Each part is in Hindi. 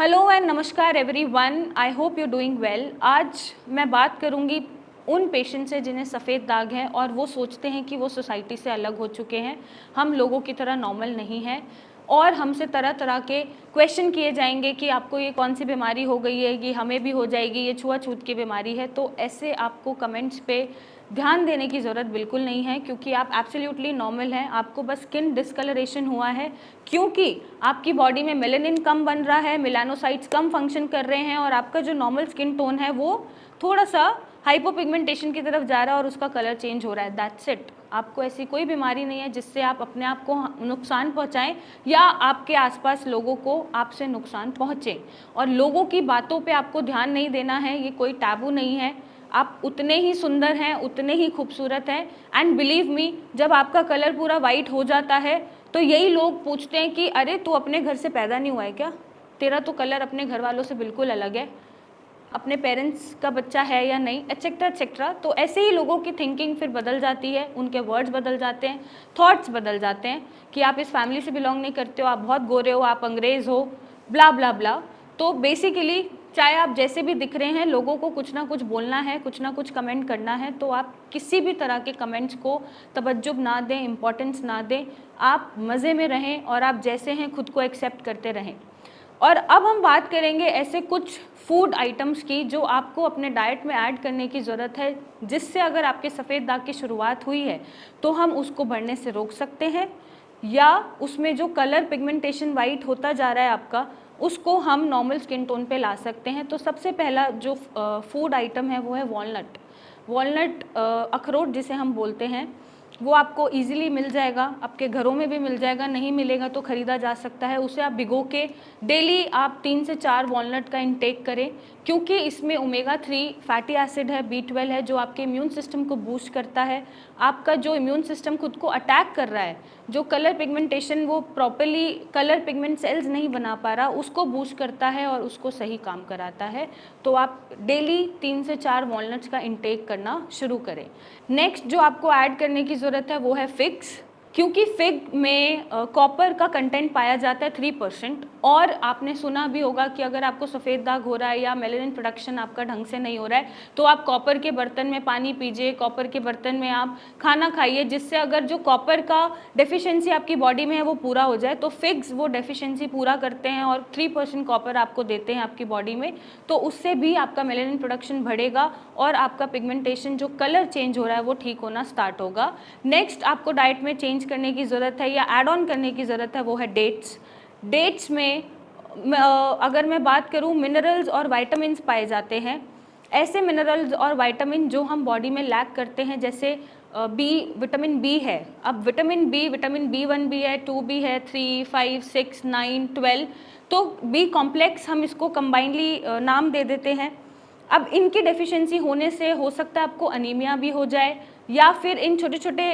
हेलो एंड नमस्कार everyone, I hope you doing well. आज मैं बात करूंगी उन पेशेंट से जिन्हें सफ़ेद दाग हैं और वो सोचते हैं कि वो सोसाइटी से अलग हो चुके हैं, हम लोगों की तरह नॉर्मल नहीं हैं और हमसे तरह तरह के क्वेश्चन किए जाएंगे कि आपको ये कौन सी बीमारी हो गई है, ये हमें भी हो जाएगी, ये छुआछूत की बीमारी है। तो ऐसे आपको कमेंट्स पे ध्यान देने की ज़रूरत बिल्कुल नहीं है, क्योंकि आप एब्सोल्युटली नॉर्मल हैं। आपको बस स्किन डिस्कलरेशन हुआ है क्योंकि आपकी बॉडी में मेलानिन कम बन रहा है, मेलानोसाइट्स कम फंक्शन कर रहे हैं और आपका जो नॉर्मल स्किन टोन है वो थोड़ा सा हाइपोपिगमेंटेशन की तरफ जा रहा है और उसका कलर चेंज हो रहा है। That's it. आपको ऐसी कोई बीमारी नहीं है जिससे आप अपने आप को नुकसान पहुंचाएं या आपके आसपास लोगों को आपसे नुकसान पहुंचे। और लोगों की बातों पे आपको ध्यान नहीं देना है, ये कोई टैबू नहीं है। आप उतने ही सुंदर हैं, उतने ही खूबसूरत हैं। एंड बिलीव मी, जब आपका कलर पूरा वाइट हो जाता है तो यही लोग पूछते हैं कि अरे तू अपने घर से पैदा नहीं हुआ है क्या, तेरा तो कलर अपने घर वालों से बिल्कुल अलग है, अपने पेरेंट्स का बच्चा है या नहीं, एट्सेट्रा एट्सेट्रा। तो ऐसे ही लोगों की थिंकिंग फिर बदल जाती है, उनके वर्ड्स बदल जाते हैं, थॉट्स बदल जाते हैं कि आप इस फैमिली से बिलोंग नहीं करते हो, आप बहुत गोरे हो, आप अंग्रेज़ हो, ब्ला ब्ला ब्ला। तो बेसिकली चाहे आप जैसे भी दिख रहे हैं, लोगों को कुछ ना कुछ बोलना है, कुछ ना कुछ कमेंट करना है, तो आप किसी भी तरह के कमेंट्स को तवज्जुह ना दें, इम्पोर्टेंस ना दें। आप मज़े में रहें और आप जैसे हैं खुद को एक्सेप्ट करते रहें। और अब हम बात करेंगे ऐसे कुछ फूड आइटम्स की जो आपको अपने डाइट में ऐड करने की ज़रूरत है, जिससे अगर आपके सफ़ेद दाग की शुरुआत हुई है तो हम उसको बढ़ने से रोक सकते हैं, या उसमें जो कलर पिगमेंटेशन वाइट होता जा रहा है आपका, उसको हम नॉर्मल स्किन टोन पे ला सकते हैं। तो सबसे पहला जो फूड आइटम है वो है वॉलनट। वॉलनट अखरोट जिसे हम बोलते हैं, वो आपको इजीली मिल जाएगा, आपके घरों में भी मिल जाएगा, नहीं मिलेगा तो ख़रीदा जा सकता है। उसे आप भिगो के डेली आप 3 से 4 वॉलनट का इंटेक करें, क्योंकि इसमें ओमेगा 3 फैटी एसिड है, B12 है, जो आपके इम्यून सिस्टम को बूस्ट करता है। आपका जो इम्यून सिस्टम खुद को अटैक कर रहा है, जो कलर पिगमेंटेशन वो प्रॉपरली कलर पिगमेंट सेल्स नहीं बना पा रहा, उसको बूस्ट करता है और उसको सही काम कराता है। तो आप डेली 3 से 4 वॉलनट्स का इंटेक करना शुरू करें। नेक्स्ट जो आपको ऐड करने की ज़रूरत है वो है फिग्स, क्योंकि फिग में कॉपर का कंटेंट पाया जाता है 3%। और आपने सुना भी होगा कि अगर आपको सफ़ेद दाग हो रहा है या मेलानिन प्रोडक्शन आपका ढंग से नहीं हो रहा है तो आप कॉपर के बर्तन में पानी पीजिए, कॉपर के बर्तन में आप खाना खाइए, जिससे अगर जो कॉपर का डेफिशिएंसी आपकी बॉडी में है वो पूरा हो जाए। तो फिग्स वो डेफिशिएंसी पूरा करते हैं और 3% कॉपर आपको देते हैं आपकी बॉडी में, तो उससे भी आपका मेलानिन प्रोडक्शन बढ़ेगा और आपका पिगमेंटेशन जो कलर चेंज हो रहा है वो ठीक होना स्टार्ट होगा। नेक्स्ट आपको डाइट में चेंज करने की ज़रूरत है या ऐड ऑन करने की ज़रूरत है वो है डेट्स। डेट्स में अगर मैं बात करूँ, मिनरल्स और वाइटामिन्स पाए जाते हैं। ऐसे मिनरल्स और वाइटामिन जो हम बॉडी में लैक करते हैं, जैसे विटामिन बी है। अब विटामिन B1 भी है, 2 भी है, 3, 5, 6, 9, 12। तो बी कॉम्प्लेक्स हम इसको कंबाइनली नाम दे देते हैं। अब इनकी डेफिशिएंसी होने से हो सकता है आपको अनीमिया भी हो जाए, या फिर इन छोटे छोटे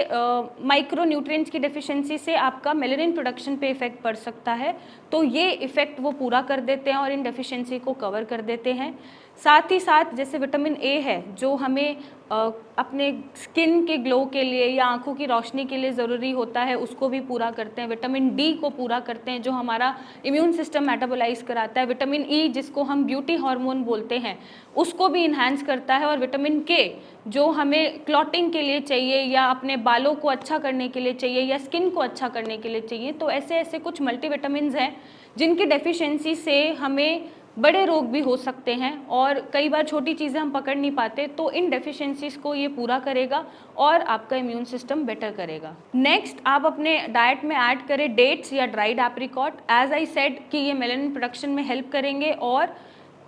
माइक्रो न्यूट्रिएंट्स की डेफिशिएंसी से आपका मेलानिन प्रोडक्शन पे इफेक्ट पड़ सकता है। तो ये इफेक्ट वो पूरा कर देते हैं और इन डेफिशिएंसी को कवर कर देते हैं। साथ ही साथ जैसे विटामिन ए है, जो हमें अपने स्किन के ग्लो के लिए या आंखों की रोशनी के लिए ज़रूरी होता है, उसको भी पूरा करते हैं। विटामिन डी को पूरा करते हैं, जो हमारा इम्यून सिस्टम मेटाबोलाइज कराता है। विटामिन ई जिसको हम ब्यूटी हार्मोन बोलते हैं, उसको भी इन्हांस करता है। और विटामिन के जो हमें क्लॉटिंग के लिए चाहिए या अपने बालों को अच्छा करने के लिए चाहिए या स्किन को अच्छा करने के लिए चाहिए। तो ऐसे ऐसे कुछ मल्टीविटामिन्स हैं जिनकी डेफिशिएंसी से हमें बड़े रोग भी हो सकते हैं और कई बार छोटी चीज़ें हम पकड़ नहीं पाते। तो इन डेफिशिएंसीज को ये पूरा करेगा और आपका इम्यून सिस्टम बेटर करेगा। नेक्स्ट आप अपने डाइट में ऐड करें डेट्स या dried apricot. As I said कि ये मेलानिन प्रोडक्शन में हेल्प करेंगे और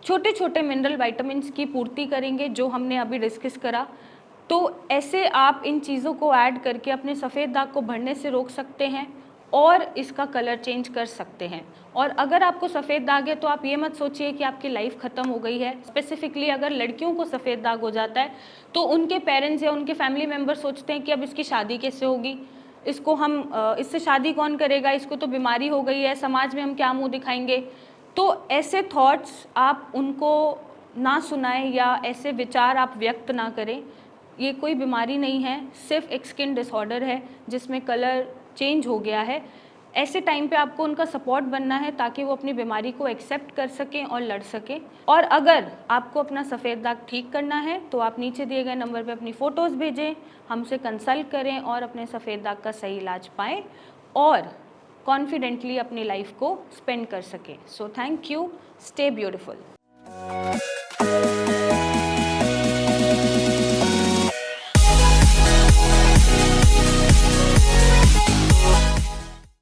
छोटे छोटे मिनरल वाइटामिन्स की पूर्ति करेंगे, जो हमने अभी डिस्कस करा। तो ऐसे आप इन चीज़ों को ऐड करके अपने सफ़ेद दाग को बढ़ने से रोक सकते हैं और इसका कलर चेंज कर सकते हैं। और अगर आपको सफ़ेद दाग है तो आप ये मत सोचिए कि आपकी लाइफ ख़त्म हो गई है। स्पेसिफिकली अगर लड़कियों को सफ़ेद दाग हो जाता है तो उनके पेरेंट्स या उनके फैमिली मेम्बर सोचते हैं कि अब इसकी शादी कैसे होगी, इसको हम इससे शादी कौन करेगा, इसको तो बीमारी हो गई है, समाज में हम क्या मुँह दिखाएंगे। तो ऐसे थॉट्स आप उनको ना सुनाएं या ऐसे विचार आप व्यक्त ना करें। ये कोई बीमारी नहीं है, सिर्फ एक स्किन डिसऑर्डर है जिसमें कलर चेंज हो गया है। ऐसे टाइम पे आपको उनका सपोर्ट बनना है ताकि वो अपनी बीमारी को एक्सेप्ट कर सकें और लड़ सकें। और अगर आपको अपना सफ़ेद दाग ठीक करना है तो आप नीचे दिए गए नंबर पे अपनी फ़ोटोज़ भेजें, हमसे कंसल्ट करें और अपने सफ़ेद दाग का सही इलाज पाएँ और कॉन्फिडेंटली अपनी लाइफ को स्पेंड कर सकें। So thank you, stay beautiful.